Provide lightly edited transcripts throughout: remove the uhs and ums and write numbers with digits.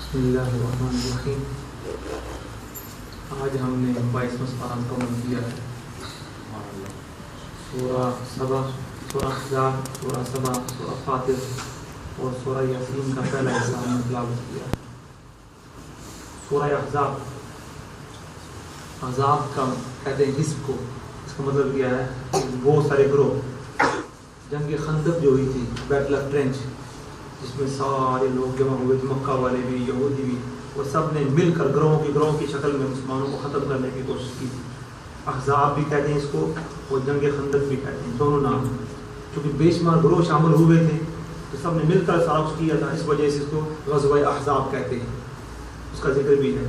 بسم اللہ الرحمن الرحیم. آج ہم نے 22واں سپارہ مکمل کیا ہے. سورہ سبا، سورہ احزاب، سورہ سبا، سورہ فاطر اور سورہ یاسین کا پہلا حصہ ہم نے تلاوت کیا. سورہ احزاب، احزاب کا کہتے ہیں حزب کو. اس کا مطلب کیا ہے؟ بہت سارے گروہ. جنگ خندق جو ہوئی تھی، بیٹل آف ٹرینچ، جس میں سارے لوگ جمع ہوئے تھے، مکہ والے بھی، یہودی بھی، وہ سب نے مل کر گروہ کی شکل میں مسلمانوں کو ختم کرنے کی کوشش کی. احزاب بھی کہتے ہیں اس کو اور جنگ خندق بھی کہتے ہیں، دونوں نام. چونکہ بے شمار گروہ شامل ہوئے تھے تو سب نے مل کر سارا کچھ کیا تھا، اس وجہ سے اس کو غزوہ احزاب کہتے ہیں. اس کا ذکر بھی ہے.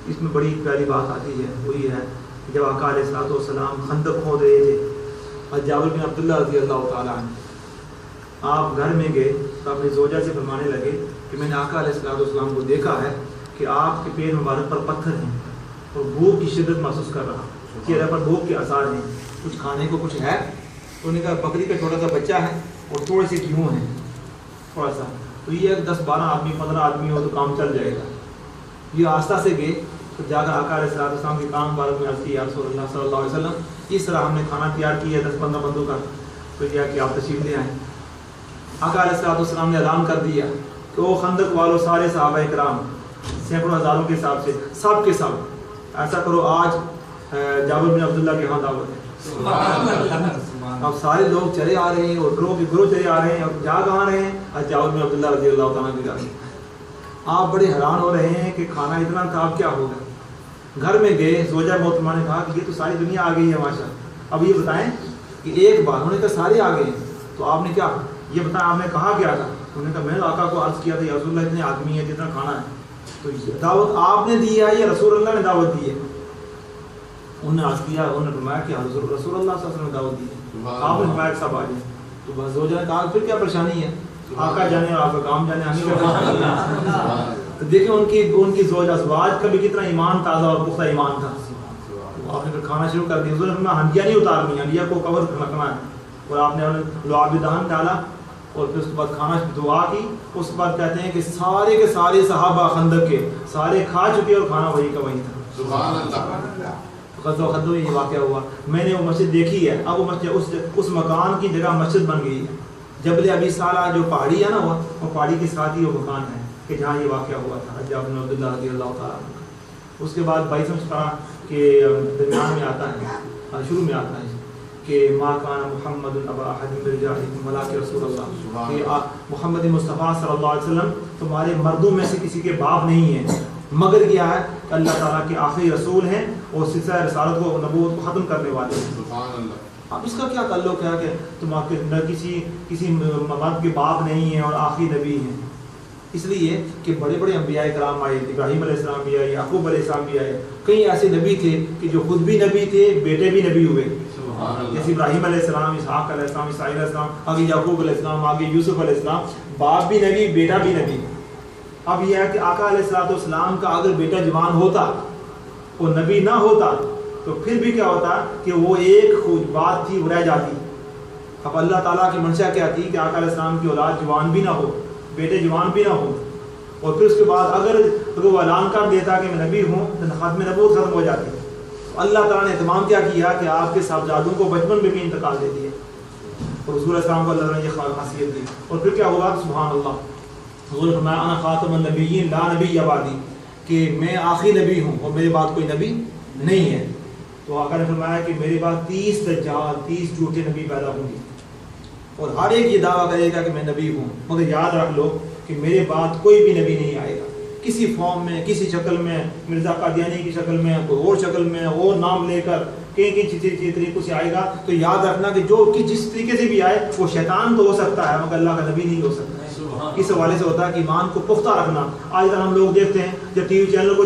اس میں بڑی پیاری بات آتی ہے، وہی ہے کہ جب آقا علیہ الصلوۃ والسلام خندق کھود رہے تھے، اور جابر بن عبداللہ رضی اللہ تعالیٰ عنہ آپ گھر میں گئے تو اپنی زوجہ سے فرمانے لگے کہ میں نے آقا علیہ الصلوۃ والسلام کو دیکھا ہے کہ آپ کے پیر مبارک پر پتھر ہیں اور بھوک کی شدت محسوس کر رہا، چہرے پر بھوک کے آثار ہیں، کچھ کھانے کو کچھ ہے؟ تو انہوں نے کہا بکری کا چھوٹا سا بچہ ہے اور تھوڑے سے گیہوں ہیں، تھوڑا سا. تو یہ 10-12 آدمی 15 آدمی ہو تو کام چل جائے گا. یہ آستہ سے گئے تو جا کر آقا علیہ الصلوۃ والسلام کے کام مبارک میں عرض کی، یا رسول اللہ صلی اللہ علیہ وسلم اس طرح ہم نے کھانا تیار کیا ہے 10-15 بندوں کا، تو کیا کہ آپ تشریف لے آئیں. آقا علیہ الصلوۃ والسلام نے اعلان کر دیا کہ وہ خندق والوں سارے صحابہ کرام سینکڑوں ہزاروں کے حساب سے سب کے سب ایسا کرو، آج جابر بن عبداللہ کے ہاں دعوت ہے. اب سارے لوگ چلے آ رہے ہیں اور گروہ کے گروہ چلے آ رہے ہیں، اور جا کہاں رہے ہیں؟ آج جابر بن عبداللہ رضی اللہ تعالیٰ کی جا رہے ہیں. آپ بڑے حیران ہو رہے ہیں کہ کھانا اتنا تھا، اب کیا ہوگا؟ گھر میں گئے، زوجہ محترمہ نے کہا کہ یہ تو ساری دنیا آ گئی ہے ماشاء. اب یہ بتائیں کہ ایک بار انہوں نے کہا سارے آ گئے ہیں، تو آپ نے کیا یہ بتایا، آپ نے کہا کیا تھا؟ انہوں نے کہا میں نے آقا کو عرض کیا تھا یا رسول اللہ اتنے آدمی ہیں جتنا کھانا ہے. تو دعوت آپ نے دی ہے یا رسول اللہ نے دعوت دی ہے؟ انہوں نے عرض کیا، انہوں نے فرمایا کہ رسول اللہ صلی اللہ علیہ وسلم نے دعوت دی ہے. آپ نے فرمایا کہ سب آ جائیں. تو بس زوجہ نے کہا پھر کیا پریشانی ہے، آقا جانے اور آپ کا کام جانے، ہمیں کیا پریشانی ہے. تو دیکھیں ان کی زوج ازواج کا بھی کتنا ایمان تازہ اور پختہ ایمان تھا. آپ نے پھر کھانا شروع کر دیا. حضور نے فرمایا ہنڈیا نہیں اتارنی، ہنڈیا کو کور رکھنا ہے. اور آپ نے لعاب دہن ڈالا اور پھر اس کے بعد کھانا دعا کی. اس کے بعد کہتے ہیں کہ سارے کے سارے صحابہ خندق کے سارے کھا چکے اور کھانا وہی کا وہی تھا. سبحان اللہ. غزوہ خندق میں یہ واقعہ ہوا. میں نے وہ مسجد دیکھی ہے. اب وہ مسجد اس مکان کی جگہ مسجد بن گئی ہے. جبل ابی صالح جو پہاڑی ہے نا، وہ پہاڑی کے ساتھ ہی وہ مکان ہے کہ جہاں یہ واقعہ ہوا تھا جابر بن عبداللہ رضی اللہ تعالیٰ عنہ. اس کے بعد 22واں سپارہ کے درمیان میں آتا ہے، شروع میں آتا ہے کہ ما کان محمد ابا احد من رجالکم ولکن رسول اللہ، کہ محمد مصطفیٰ صلی اللہ علیہ وسلم تمہارے مردوں میں سے کسی کے باپ نہیں ہیں، مگر کیا ہے کہ اللہ تعالیٰ کے آخری رسول ہیں اور سلسلہ رسالت کو نبوت کو ختم کرنے والے ہیں. سبحان اللہ. اب اس کا کیا تعلق ہے کہ تم کسی مرد کے باپ نہیں ہیں اور آخری نبی ہیں؟ اس لیے کہ بڑے بڑے انبیاء کرام آئے، ابراہیم علیہ السلام بھی آئے، یعقوب علیہ السلام بھی آئے. کئی ایسے نبی تھے کہ جو خود بھی نبی تھے، بیٹے بھی نبی ہوئے، جیسے ابراہیم علیہ السلام، اسحاق علیہ السلام، اسماعیل علیہ السلام، آگے یعقوب علیہ السلام، آگے یوسف علیہ السلام. باپ بھی نبی، بیٹا بھی نبی. اب یہ ہے کہ آقا علیہ الصلوۃ والسلام کا اگر بیٹا جوان ہوتا، وہ نبی نہ ہوتا، تو پھر بھی کیا ہوتا کہ وہ ایک خود بات تھی، وہ رہ جاتی. اب اللہ تعالیٰ کی منشا کیا تھی کہ آقا علیہ السلام کی اولاد جوان بھی نہ ہو، بیٹے جوان بھی نہ ہو، اور پھر اس کے بعد اگر وہ اعلان کر دیتا کہ میں نبی ہوں تو ختم نبوت ختم ہو جاتی. اللہ تعالیٰ نے اہتمام کیا کیا کہ آپ کے صاحبزادوں کو بچپن میں بھی انتقال دے دیا، اور حضور السلام کو اللہ نے یہ خاصیت دی. اور پھر کیا ہوا؟ سبحان اللہ. حضور نے فرمایا انا خاتم النبیین لا نبی بعدی، کہ میں آخری نبی ہوں اور میرے بعد کوئی نبی نہیں ہے. تو آقا نے فرمایا کہ میرے بعد 30 دجال، 30 جھوٹے نبی پیدا ہوں گے، اور ہر ایک یہ دعویٰ کرے گا کہ میں نبی ہوں. مگر یاد رکھ لو کہ میرے بعد کوئی بھی نبی نہیں آئے گا، کسی فارم میں، کسی شکل میں، مرزا قادیانی کی شکل میں، کوئی اور شکل میں، اور نام لے کر کئی طریقوں سے آئے گا. تو یاد رکھنا کہ جو جس طریقے سے بھی آئے وہ شیطان تو ہو سکتا ہے مگر اللہ کا نبی نہیں ہو سکتا. اس حوالے سے ہوتا ہے کہ ایمان کو پختہ رکھنا. آج کل ہم لوگ دیکھتے ہیں، جب ٹی وی چینل کو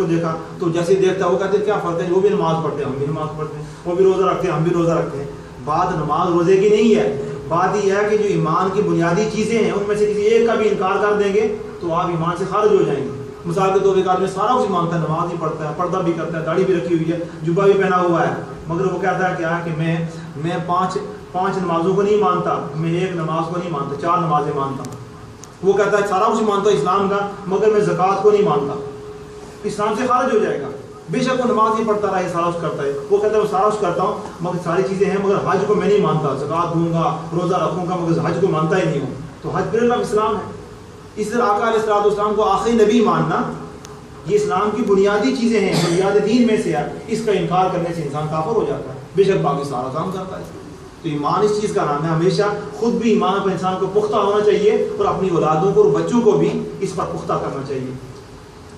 دیکھا تو جیسے دیکھتا ہے وہ کہتے ہیں کیا فرق ہے، وہ بھی نماز پڑھتے ہیں، ہم بھی نماز پڑھتے ہیں، وہ بھی روزہ رکھتے ہیں، ہم بھی روزہ رکھتے ہیں. بات نماز روزے کی نہیں ہے، بات یہ ہے کہ جو ایمان کی بنیادی چیزیں ہیں ان میں سے کسی ایک کا بھی انکار کر دیں گے تو آپ ایمان سے خارج ہو جائیں گے. مثال کے طور پہ آدمی سارا کچھ مانتا ہے، نماز بھی پڑھتا ہے، پردہ بھی کرتا ہے، داڑھی بھی رکھی ہوئی ہے، جبہ بھی پہنا ہوا ہے، مگر وہ کہتا ہے کیا کہ میں پانچ نمازوں کو نہیں مانتا، میں ایک نماز کو نہیں مانتا، 4 نمازیں مانتا ہوں. وہ کہتا ہے سارا کچھ مانتا ہوں اسلام کا مگر میں زکوٰۃ کو نہیں مانتا، اسلام سے خارج ہو جائے گا. بے شک وہ نماز نہیں پڑھتا رہا، سارا کچھ کرتا ہے، وہ کہتا ہے میں سارا کچھ کرتا ہوں مگر ساری چیزیں ہیں مگر حج کو میں نہیں مانتا، زکوٰۃ دوں گا، روزہ رکھوں گا مگر حج کو مانتا ہی نہیں ہوں. تو حج پھر اسلام ہے. اس طرح آقا علیہ الصلوۃ والسلام کو آخری نبی ماننا یہ اسلام کی بنیادی چیزیں ہیں، بنیادی دین میں سے ہے. اس کا انکار کرنے سے انسان کافر ہو جاتا ہے، بے شک باقی سارا کام کرتا ہے. تو ایمان اس چیز کا نام ہے. ہمیشہ خود بھی ایمان پر انسان کو پختہ ہونا چاہیے اور اپنی اولادوں کو اور بچوں کو بھی اس پر پختہ کرنا چاہیے.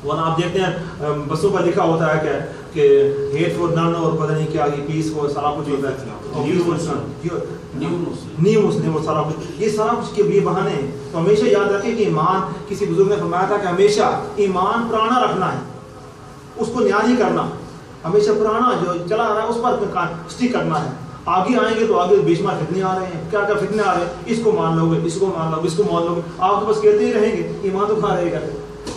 ورنہ آپ دیکھتے ہیں بسوں پر لکھا ہوتا ہے کہ ہیٹ فور نن اور پتہ نہیں کیا پیس فور سارا کچھ ہوتا ہے، نیو مسلم اور سارا کچھ، یہ سارا کچھ کے بہانے ہیں. تو ہمیشہ یاد رکھیں کہ ایمان، کسی بزرگ نے فرمایا تھا کہ ہمیشہ ایمان پرانا رکھنا ہے، اس کو نیا نہیں کرنا. ہمیشہ پرانا جو چلا آ رہا ہے اس پر اسٹک کرنا ہے. آگے آئیں گے تو آگے بے شمار فتنے آ رہے ہیں، کیا کیا فتنے آ رہے ہیں، اس کو مان لو گے، اس کو مان لو گے، اس کو مان لو گے، آپ تو بس کہتے ہی رہیں گے، ایمان تو کھا رہے گا.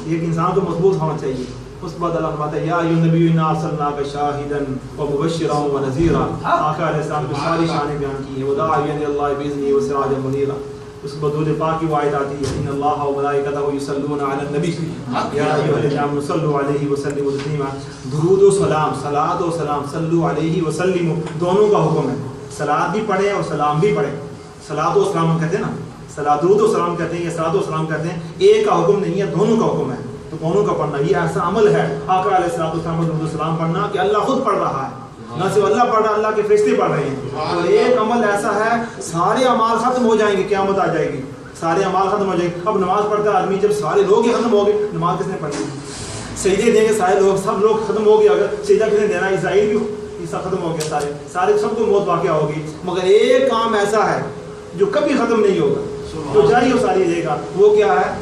ایک انسان کو مضبوط ہونا چاہیے. اس کے بعد اللہ فرماتا ہے یا ایھا النبی انا ارسلناک شاہدا ومبشرا ونذیرا. آقا علیہ السلام کی ساری شانیں بیان کی ہیں، وداعیا الی اللہ باذنہ وسراجا منیرا. اس کے بعد درود پاک کی آیت آتی ہے ان اللہ وملائکتہ یصلون علی النبی یا ایھا الذین آمنوا صلوا علیہ وسلموا تسلیما. درود و سلام، صلاۃ و سلام، صلوا علیہ وسلموا، دونوں کا حکم ہے. صلاۃ بھی پڑھیں اور سلام بھی پڑھیں. صلاۃ و سلام کہتے ہیں نا، درود و سلام کہتے ہیں یا صلاۃ و سلام کہتے ہیں. ایک کا حکم نہیں ہے، دونوں کا حکم ہے. تو دونوں کا پڑھنا یہ ایسا عمل ہے آقا علیہ السلام درود و سلام پڑھنا کہ اللہ خود پڑھ رہا ہے، نہ صرف اللہ پڑھ رہا ہے، اللہ کے فرشتے پڑھ رہے ہیں. تو ایک عمل ایسا ہے سارے اعمال ختم ہو جائیں گے، قیامت آ جائے گی، سارے اعمال ختم ہو جائیں گے. اب نماز پڑھتا ہے آدمی، جب سارے لوگ ہی ختم ہو گئے نماز کس نے پڑھی؟ سجدے دیں گے سارے لوگ، سب لوگ ختم ہو گئے، اگر سجدہ کس نے دینا؟ اسرائیل بھی حصہ ختم ہو گیا، سارے سب کو موت واقعہ ہوگی. مگر ایک کام ایسا ہے جو کبھی ختم نہیں ہوگا، جو جاری و ساری رہے گا. وہ کیا ہے؟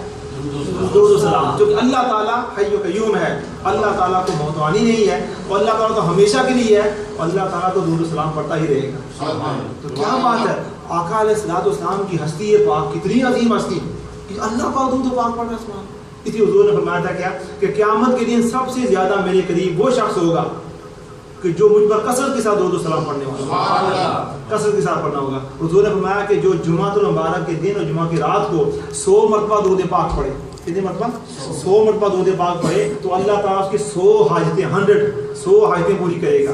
درود و سلام. جو کہ اللہ تعالیٰ حی و قیوم ہے، اللہ تعالیٰ کو موتوانی نہیں ہے، اور اللہ تعالیٰ تو ہمیشہ کے لیے ہے، اور اللہ تعالیٰ تو درود و سلام پڑھتا ہی رہے گا. تو کیا بات ہے، آقا علیہ الصلوۃ والسلام کی ہستی پاک کتنی عظیم ہستی کہ اللہ پاک درود و پاک پڑھ رہا ہے. اسی حضور نے فرمایا تھا کیا کہ قیامت کے دن سب سے زیادہ میرے قریب وہ شخص ہوگا کہ جو مجھ پر کثرت کے ساتھ درود و سلام پڑھنے والا، کثرت کے ساتھ پڑھنا ہوگا. حضور نے فرمایا کہ جو جمعہ المبارک کے دن اور جمعہ کی رات کو 100 مرتبہ درود پاک پڑھے، کتنے مرتبہ؟ 100 مرتبہ درود پاک پڑھے تو اللہ تعالیٰ اس کی 100 حاجتیں 100 حاجتیں پوری کرے گا.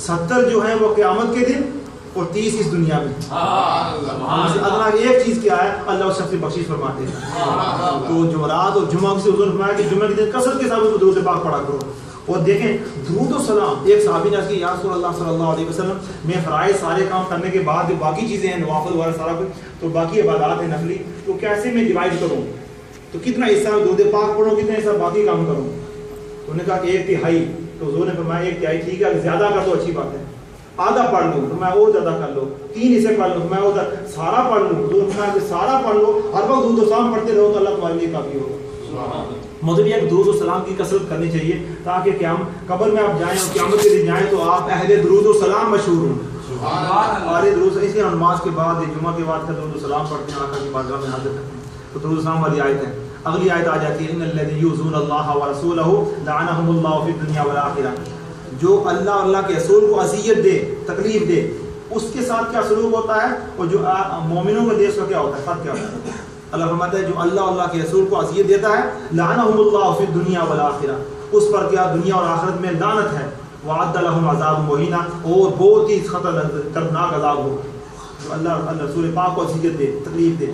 70 جو ہیں وہ قیامت کے دن اور 30 اس دنیا میں. ادنا ایک چیز کیا ہے، اللہ اس شخص سے بخشش فرماتے ہیں. تو جمعرات اور جمعہ سے حضور نے فرمایا کہ جمعہ کے دن کثرت کے ساتھ درود پاک پڑھا کرو. اور دیکھیں درود و سلام، ایک صحابی نے عرض کی یا رسول اللہ صلی اللہ علیہ وسلم میں فرائض سارے کام کرنے کے بعد جو باقی چیزیں ہیں نوافل وغیرہ سارا کچھ، تو باقی عبادات ہیں نفلی، تو کیسے میں ڈیوائڈ کروں؟ تو کتنا حصہ درود پاک پڑھوں، کتنا حصہ باقی کام کروں؟ تو انہوں نے کہا کہ 1/3. تو حضور نے فرمایا 1/3 ٹھیک ہے، اگر زیادہ کر دو اچھی بات ہے، آدھا پڑھ لو تو میں اور زیادہ کر لو، 3 حصے پڑھ لو میں اور سارا پڑھ لوں. حضور نے فرمایا کہ سارا پڑھ لو، ہر وقت درود و سلام پڑھتے رہو تو اللہ تمہارے لیے کافی ہوگا. مطلب یہ درود و سلام کی کثرت کرنی چاہیے تاکہ قبر میں آپ جائیں اور قیامت کے لیے جائیں تو آپ اہل درود و سلام مشہور ہوں. اور درود اس لیے نماز کے بعد جمعہ کے بعد کا درود و سلام پڑھتے ہیں، آقا کی بارگاہ میں حاضر کرتے ہیں. تو درود و سلام والی آیت ہے. اگلی آیت آ جاتی ہے ان الذین یؤذون اللہ ورسولہ لعنہم اللہ فی الدنیا والآخرہ. جو اللہ اور اللہ کے رسول کو اذیت دے، تکلیف دے، اس کے ساتھ کیا سلوک ہوتا ہے، اور جو مومنوں کو دے اس کا کیا ہوتا ہے، فرق کیا ہوتا ہے. اللہ فرماتا ہے جو اللہ اور اللہ کے رسول کو اذیت دیتا ہے لعنہم اللہ فی الدنیا والآخرہ، اس پر کیا دنیا اور آخرت میں لعنت ہے. وعد لهم عذاب مہینہ، اور بہت ہی خطرناک عذاب ہو. جو اللہ رسول پاک کو اذیت دے، تکلیف دے.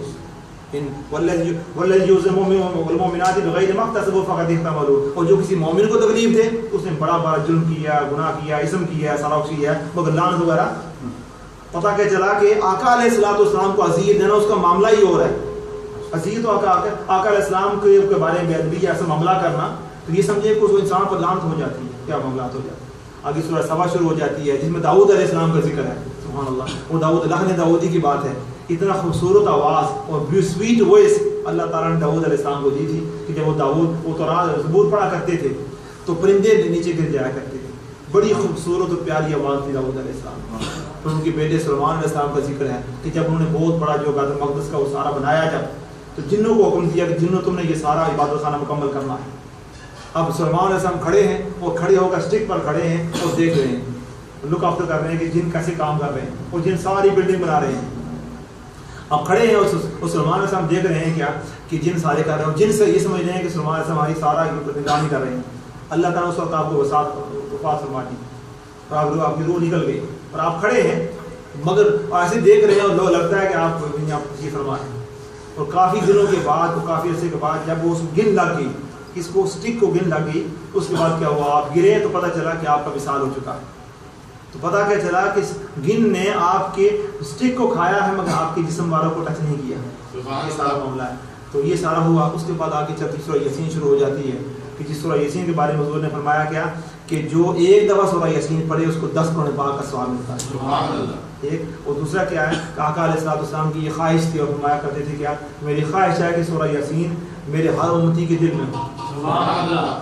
والذی یؤذی المؤمنات بغیر ما اکتسبوا فقد احتملوا، اور جو کسی مومن کو تکلیف دے اس نے بڑا بڑا جرم کیا، گناہ کیا، اسم کیا، سارا کچھ کیا ہے، مگر لعنت وغیرہ. پتہ کیا چلا کہ آقا علیہ الصلوۃ والسلام کو اذیت دینا اس کا معاملہ ہی اور ہے. اذیت و آقا علیہ السلام کے بارے میں بے ادبی ایسا معاملہ کرنا تو یہ سمجھے کہ اس انسان پر لعنت ہو جاتی ہے. کیا معاملات ہو جاتے ہیں. آگے سورہ سبا شروع ہو جاتی ہے جس میں داؤد علیہ السلام کا ذکر ہے. سبحان اللہ. وہ داؤد، اللہ نے داؤدی کی بات ہے، اتنا خوبصورت آواز اور سویٹ وائس اللہ تعالیٰ نے داؤد علیہ السلام کو دی تھی کہ جب وہ داؤد وہ تو زبور پڑھا کرتے تھے تو پرندے نیچے گر جایا کرتے تھے. بڑی خوبصورت اور پیاری آواز تھی داؤد علیہ السلام. پھر ان کے بیٹے سلیمان علیہ السلام کا ذکر ہے کہ جب انہوں نے بہت بڑا جو بیت المقدس کا وہ سارا بنایا جب، تو جنوں کو حکم دیا کہ جنوں تم نے یہ سارا عبادت خانہ مکمل کرنا ہے. اب سلیمان علیہ السلام کھڑے ہیں اور کھڑے ہو کر اسٹک پر کھڑے ہیں اور دیکھ رہے ہیں، لک آفٹر کر رہے ہیں کہ جن کیسے کام کر رہے ہیں، اور جن ساری بلڈنگ بنا رہے ہیں. اب کھڑے ہیں اور سلمان علیہ السلام دیکھ رہے ہیں کیا کہ جن سارے کر رہے ہیں، جن سے یہ سمجھ رہے ہیں کہ سلمان علیہ السلام ہماری سارا نگرانی کر رہے ہیں. اللہ تعالیٰ اس وقت آپ کو وفات فرما دی اور آپ کی روح نکل گئی اور آپ کھڑے ہیں مگر ایسے دیکھ رہے ہیں اور لوگ لگتا ہے کہ آپ خوشی فرما ہیں. اور کافی دنوں کے بعد اور کافی عرصے کے بعد جب وہ اس گن لگ گئی، اس کو اسٹک کو گن لگ گئی، اس کے بعد کیا ہوا، آپ گرے تو پتہ چلا کہ آپ کا وصال ہو چکا ہے. تو پتہ کیا چلا کہ گن نے آپ کے اسٹک کو کھایا ہے مگر آپ کے جسم والوں کو ٹچ نہیں کیا. یہ سارا معاملہ ہے. تو یہ سارا ہوا. اس کے بعد آگے چلتی سورہ یاسین شروع ہو جاتی ہے کہ جس سورہ یاسین کے بارے میں حضور نے فرمایا کیا کہ جو ایک دفعہ سورہ یاسین پڑھے اس کو 10 قرآن پاک کا ثواب ملتا ہے. سبحان اللہ. ایک اور دوسرا کیا ہے کہ آقا علیہ السلام کی یہ خواہش تھی اور فرمایا کرتے تھے کیا میری خواہش ہے کہ سورہ یاسین میرے ہر امتی کے دل میں ہو.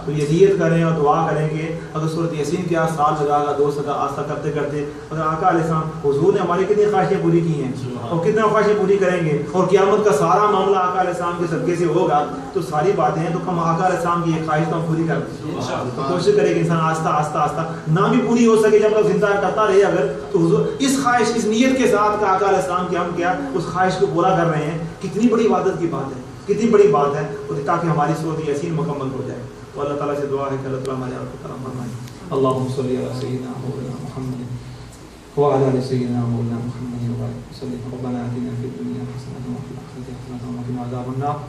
تو یہ نیت کریں اور دعا کریں کہ اگر سورۃ یاسین کیا سال لگا گا 2 سال آستہ کرتے کرتے اگر آقا علیہ السلام حضور نے ہماری کتنی خواہشیں پوری کی ہیں اور کتنا خواہشیں پوری کریں گے اور قیامت کا سارا معاملہ آقا علیہ السلام کے صدقے سے ہوگا تو ساری باتیں ہیں. تو ہم آقا علیہ السلام کی یہ خواہش تو ہم پوری کر دیں. تو کوشش کرے کہ انسان آہستہ آہستہ آہستہ نہ بھی پوری ہو سکے جب تک زندہ کرتا رہے اگر تو حضور اس خواہش اس نیت کے ساتھ کہ آقا علیہ السلام کے ہم کیا اس خواہش کو پورا کر رہے ہیں. کتنی بڑی عبادت کی بات ہے، کتنی بڑی بات ہے تاکہ ہماری سورۃ یاسین مکمل ہو جائے. تو اللہ تعالیٰ سے دعا ہے کہ اللہ تعالیٰ ہمارے آپ کو کرم فرمائے. اللہم صلی علی سیدنا مولانا محمد وعلی آل سیدنا مولانا محمد وبارک وسلم. ربنا آتنا فی الدنیا حسنۃ وفی الآخرۃ حسنۃ وقنا عذاب النار.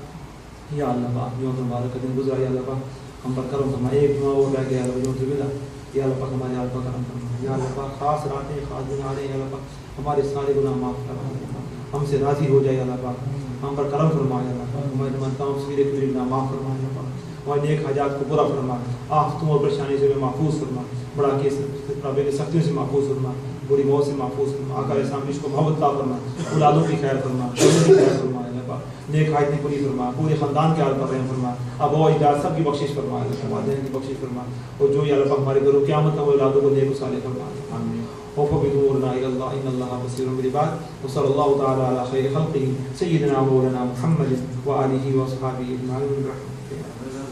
یا اللہ پاک جو مبارک کا دن گزرا یا اللہ پاک ہم پر کرم فرمائے. ایک جمعہ وہ رہ گیا جو سے ملا یا اللہ پاک ہمارے آپ کا کرم فرمائے. یا اللہ پاک خاص راتیں خاص دن آ رہے ہیں یا اللہ پاک ہمارے سارے گناہ معاف فرمائے، ہم سے راضی ہو جائے اللہ پاک، ہم پر کرم فرمائے اللہ پاک، ہمارے تمام صغیر کبیر گناہ معاف فرمائے اللہ پاک، ہمارے نیک حاجات کو پورا فرمائے، آفتوں اور پریشانی سے محفوظ فرمائے، بڑا کیس سختیوں سے محفوظ فرمائے، بری موت سے محفوظ فرمائے. آقا علیہ السلام جس کو محبت عطا فرمائے، اولادوں کی خیر فرمائے، کی خیر فرمائے اللہ پاک، نیک حاجتیں پوری فرمائے، پورے خاندان کے حال پر رحم فرمائے، اب و اجداد سب کی بخشش فرمائے، والدین کی بخشش فرمائے، اور جو یا اللہ پاک ہمارے گھروں قیامت تک اولادوں کو نیک و صالح فرمائے. آمین. وفبدورنا الى الله ان الله بصير بالعباد. وصلى الله تعالى على خير خلقه سيدنا مولانا محمد وآله وصحبه اجمعين برحمته.